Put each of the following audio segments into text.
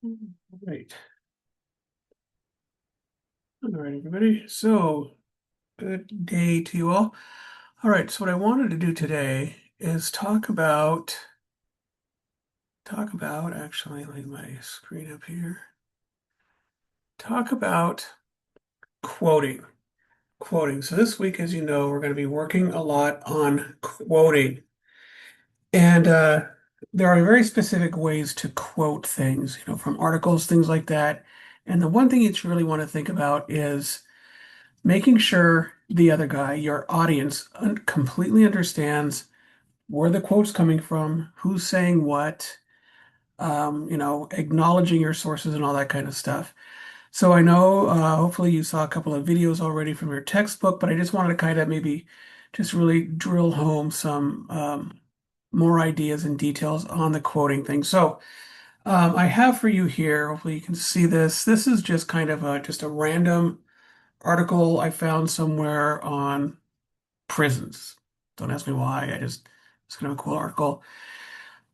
Right. All right, everybody. So, good day to you all. All right, so what I wanted to do today is talk about actually, leave my screen up here. Talk about quoting. Quoting. So this week, as you know, we're going to be working a lot on quoting. And there are very specific ways to quote things, from articles, things like that. And the one thing you really want to think about is making sure the other guy, your audience, completely understands where the quote's coming from, who's saying what, acknowledging your sources and all that kind of stuff. So I know, hopefully you saw a couple of videos already from your textbook, but I just wanted to kind of maybe just really drill home some more ideas and details on the quoting thing. So I have for you here, hopefully you can see this. This is just kind of just a random article I found somewhere on prisons. Don't ask me why. It's kind of a cool article.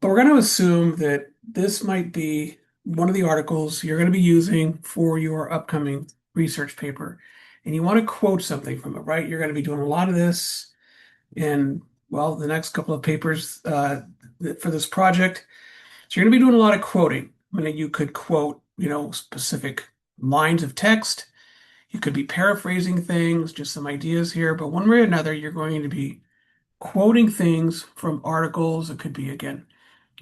But we're going to assume that this might be one of the articles you're going to be using for your upcoming research paper. And you want to quote something from it, right? You're going to be doing a lot of this in, well, the next couple of papers for this project. So you're going to be doing a lot of quoting. I mean, you could quote, specific lines of text. You could be paraphrasing things, just some ideas here, but one way or another, you're going to be quoting things from articles. It could be, again,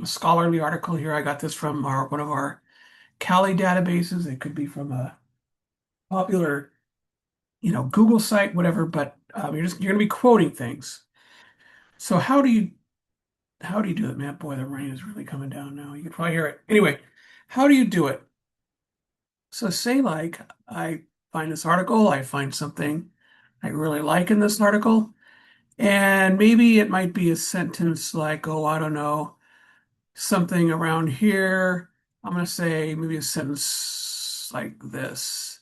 a scholarly article here. I got this from one of our Kali databases. It could be from a popular, Google site, whatever, but you're going to be quoting things. So how do you do it, man? Boy, the rain is really coming down now. You can probably hear it. Anyway, how do you do it? So say like I find this article, I find something I really like in this article. And maybe it might be a sentence like, oh, I don't know, something around here. I'm going to say maybe a sentence like this.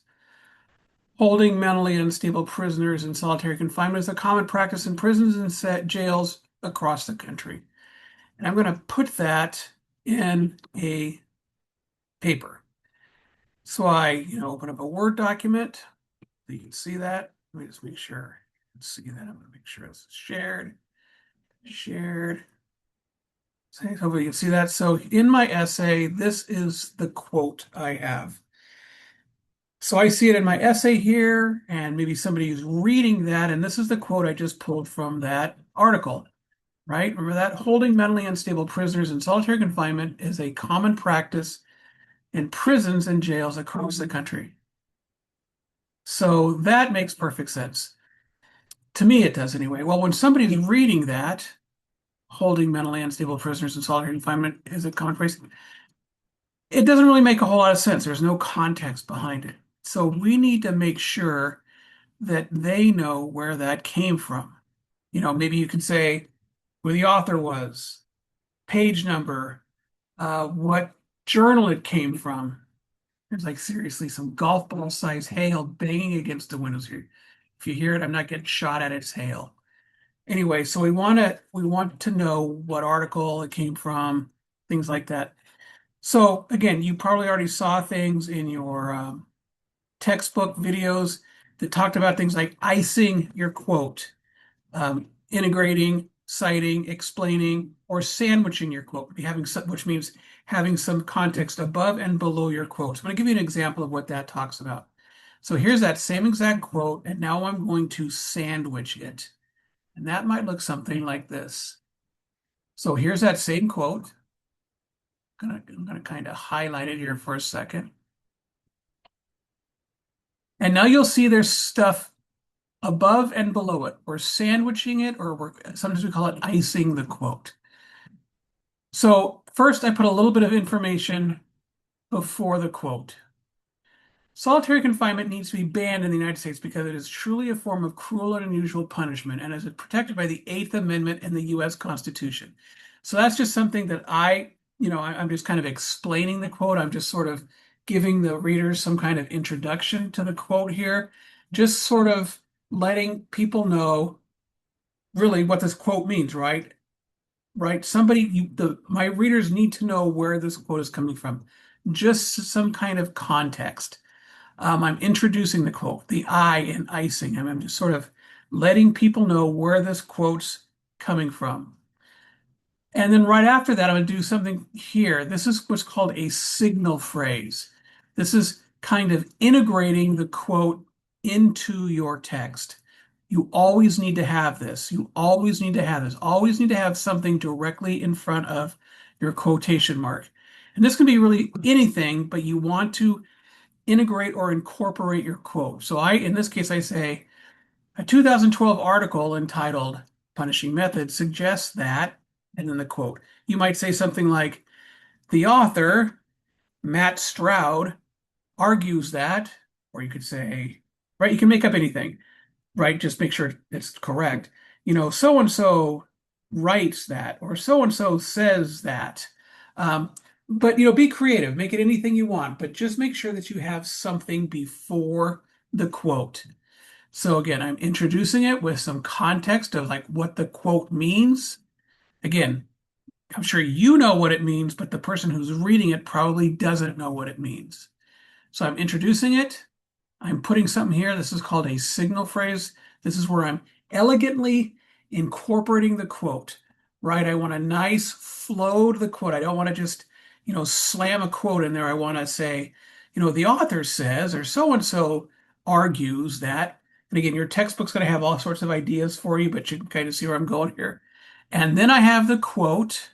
Holding mentally unstable prisoners in solitary confinement is a common practice in prisons and jails across the country. And I'm going to put that in a paper. So I, open up a Word document. You can see that. Let me just make sure you can see that. I'm going to make sure this is shared. Shared. So hopefully you can see that. So in my essay, this is the quote I have. So I see it in my essay here, and maybe somebody is reading that, and this is the quote I just pulled from that article, right? Remember that? Holding mentally unstable prisoners in solitary confinement is a common practice in prisons and jails across the country. So that makes perfect sense. To me, it does anyway. Well, when somebody's reading that, holding mentally unstable prisoners in solitary confinement is a common phrase, it doesn't really make a whole lot of sense. There's no context behind it. So we need to make sure that they know where that came from. Maybe you could say who the author was, page number, what journal it came from. There's like seriously some golf ball size hail banging against the windows here. If you hear it, I'm not getting shot at, it's hail. Anyway, so we want to know what article it came from, things like that. So again, you probably already saw things in your textbook videos that talked about things like icing your quote, integrating, citing, explaining, or sandwiching your quote, which means having some context above and below your quote. So I'm going to give you an example of what that talks about. So here's that same exact quote, and now I'm going to sandwich it. And that might look something like this. So here's that same quote. I'm gonna kind of highlight it here for a second. And now you'll see there's stuff above and below it. We're sandwiching it, or sometimes we call it icing the quote. So first I put a little bit of information before the quote. Solitary confinement needs to be banned in the United States because it is truly a form of cruel and unusual punishment and is protected by the Eighth Amendment in the U.S. Constitution. So that's just something that I'm just kind of explaining the quote. I'm just sort of giving the readers some kind of introduction to the quote here, just sort of letting people know really what this quote means, right? Right? My readers need to know where this quote is coming from. just some kind of context. I'm introducing the quote, the I in icing. I'm just sort of letting people know where this quote's coming from. And then right after that, I'm going to do something here. This is what's called a signal phrase. This is kind of integrating the quote into your text. You always need to have this. You always need to have this. Always need to have something directly in front of your quotation mark. And this can be really anything, but you want to integrate or incorporate your quote. So in this case, I say, a 2012 article entitled Punishing Methods suggests that, and then the quote. You might say something like, the author, Matt Stroud, argues that, or you could say, right, you can make up anything, right? Just make sure it's correct. So and so writes that, or so and so says that. Um, but be creative, make it anything you want, but just make sure that you have something before the quote. So again, I'm introducing it with some context of like what the quote means. Again, I'm sure you know what it means, but the person who's reading it probably doesn't know what it means. So I'm introducing it. I'm putting something here. This is called a signal phrase. This is where I'm elegantly incorporating the quote, right? I want a nice flow to the quote. I don't want to just, slam a quote in there. I want to say, the author says, or so and so argues that. And again, your textbook's going to have all sorts of ideas for you, but you can kind of see where I'm going here. And then I have the quote.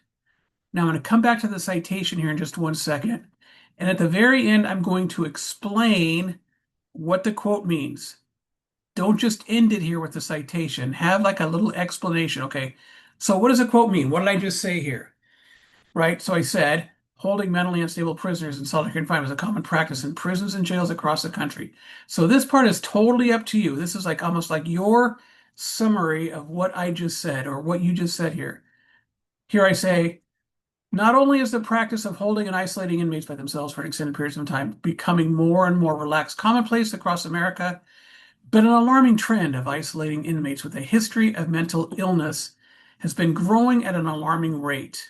Now I'm going to come back to the citation here in just one second. And at the very end, I'm going to explain what the quote means. Don't just end it here with the citation. Have like a little explanation. Okay, so what does a quote mean? What did I just say here? Right? So I said, holding mentally unstable prisoners in solitary confinement is a common practice in prisons and jails across the country. So this part is totally up to you. This is like almost like your summary of what I just said or what you just said here. Here I say, not only is the practice of holding and isolating inmates by themselves for an extended period of time becoming more and more relaxed commonplace across America, but an alarming trend of isolating inmates with a history of mental illness has been growing at an alarming rate.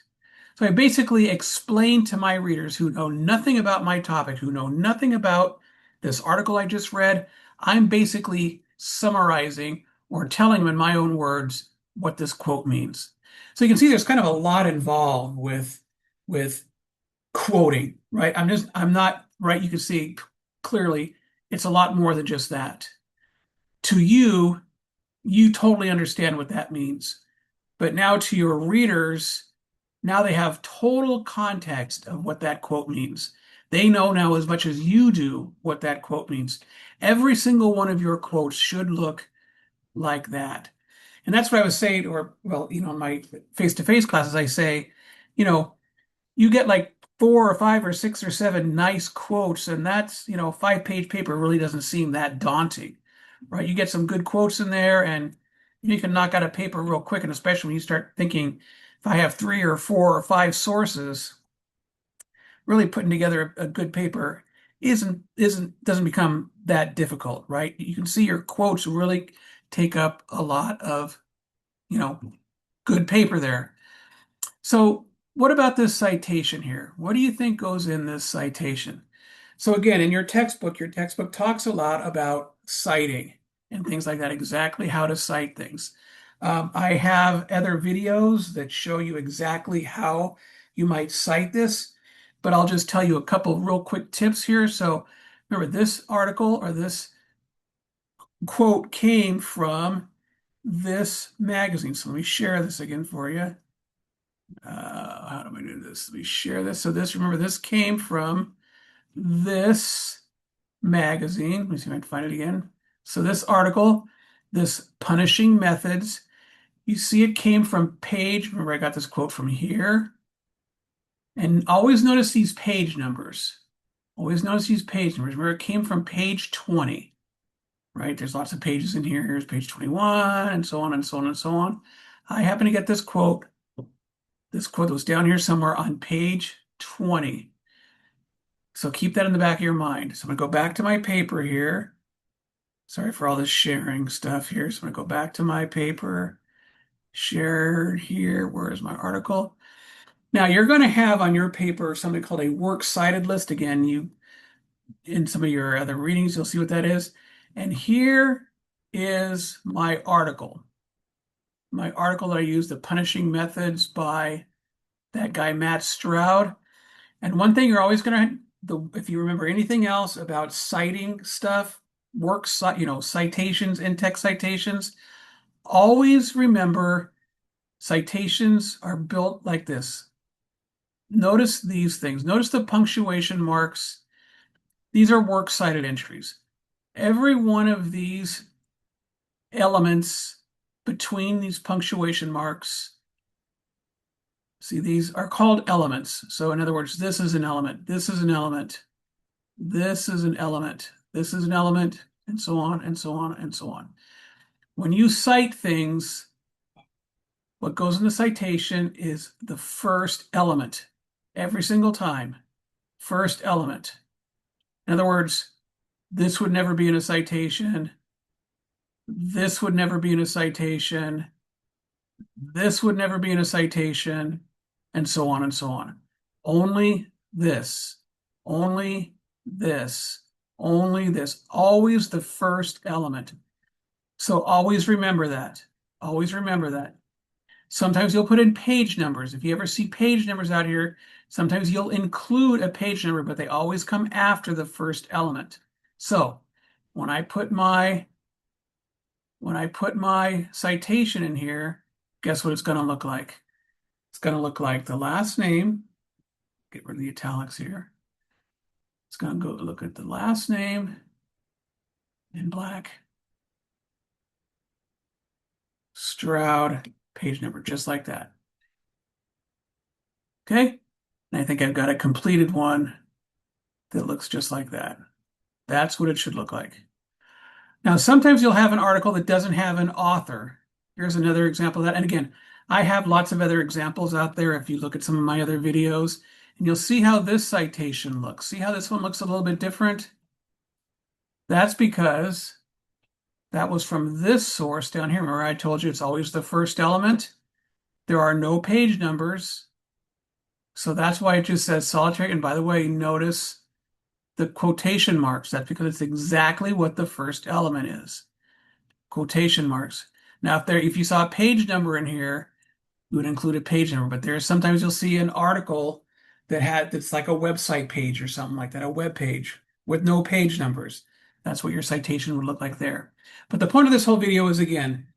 So I basically explained to my readers who know nothing about my topic, who know nothing about this article I just read, I'm basically summarizing or telling them in my own words what this quote means. So you can see there's kind of a lot involved with quoting, right? I'm not, right? You can see clearly it's a lot more than just that. To you, you totally understand what that means. But now to your readers, now they have total context of what that quote means. They know now as much as you do what that quote means. Every single one of your quotes should look like that. And that's what I was saying, or, well, in my face-to-face classes, I say, you know, you get like 4 or 5 or 6 or 7 nice quotes, and that's, 5-page paper really doesn't seem that daunting, right? You get some good quotes in there, and you can knock out a paper real quick. And especially when you start thinking, if I have 3 or 4 or 5 sources, really putting together a good paper doesn't become that difficult, right? You can see your quotes really take up a lot of, you know, good paper there. So what about this citation here? What do you think goes in this citation? So again, in your textbook talks a lot about citing and things like that, exactly how to cite things. I have other videos that show you exactly how you might cite this, but I'll just tell you a couple real quick tips here. So remember, this article or this quote came from this magazine. So let me share this again for you. How do I do this? Let me share this. So remember, this came from this magazine. Let me see if I can find it again. So this article, this Punishing Methods, you see it came from remember I got this quote from here. And always notice these page numbers. Always notice these page numbers. Remember, it came from page 20, right? There's lots of pages in here. Here's page 21, and so on and so on and so on. I happen to get this quote. This quote was down here somewhere on page 20. So keep that in the back of your mind. So I'm going to go back to my paper here. Sorry for all this sharing stuff here. So I'm going to go back to my paper, share here. Where is my article? Now you're going to have on your paper something called a works cited list. Again, you in some of your other readings, you'll see what that is. And here is my article that I used, The Punishing Methods by that guy, Matt Stroud. And one thing you're always going to, if you remember anything else about citing stuff, citations, in-text citations, always remember citations are built like this. Notice these things. Notice the punctuation marks. These are works cited entries. Every one of these elements between these punctuation marks, see, these are called elements. So in other words, this is an element, this is an element, this is an element, this is an element, and so on and so on and so on. When you cite things, what goes in the citation is the first element every single time. First element. In other words, this would never be in a citation. This would never be in a citation. This would never be in a citation, and so on and so on. Only this, only this, only this. Always the first element. So always remember that. Always remember that. Sometimes you'll put in page numbers. If you ever see page numbers out here, sometimes you'll include a page number, but they always come after the first element. So when I put my citation in here, guess what it's going to look like? It's going to look like the last name. Get rid of the italics here. It's going to go look at the last name in black. Stroud, page number, just like that. Okay? And I think I've got a completed one that looks just like that. That's what it should look like. Now, sometimes you'll have an article that doesn't have an author. Here's another example of that. And again, I have lots of other examples out there if you look at some of my other videos, and you'll see how this citation looks. See how this one looks a little bit different? That's because that was from this source down here. Remember I told you it's always the first element? There are no page numbers. So that's why it just says solitary. And by the way, notice the quotation marks. That's because it's exactly what the first element is. Quotation marks. Now, if you saw a page number in here, you would include a page number, but there's sometimes you'll see an article that's like a website page or something like that, a web page with no page numbers. That's what your citation would look like there. But the point of this whole video is, again,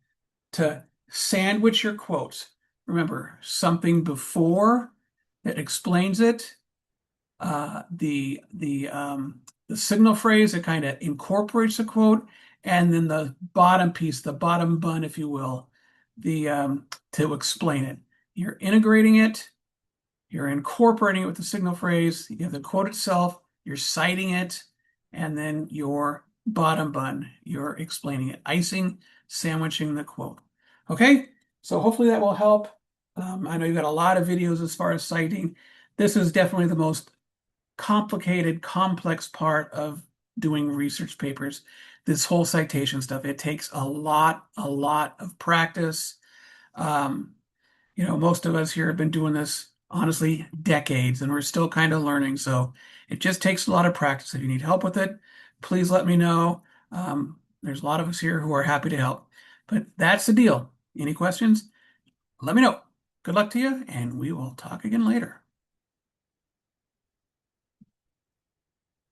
to sandwich your quotes. Remember, something before that explains it, the signal phrase that kind of incorporates the quote, and then the bottom piece, the bottom bun, if you will, to explain it. You're integrating it, you're incorporating it with the signal phrase, you have the quote itself, you're citing it, and then your bottom bun, you're explaining it, icing, sandwiching the quote. Okay, so hopefully that will help. I know you've got a lot of videos as far as citing. This is definitely the most complicated, complex part of doing research papers. This whole citation stuff, it takes a lot of practice. Most of us here have been doing this, honestly, decades, and we're still kind of learning. So it just takes a lot of practice. If you need help with it, please let me know. There's a lot of us here who are happy to help. But that's the deal. Any questions? Let me know. Good luck to you, and we will talk again later.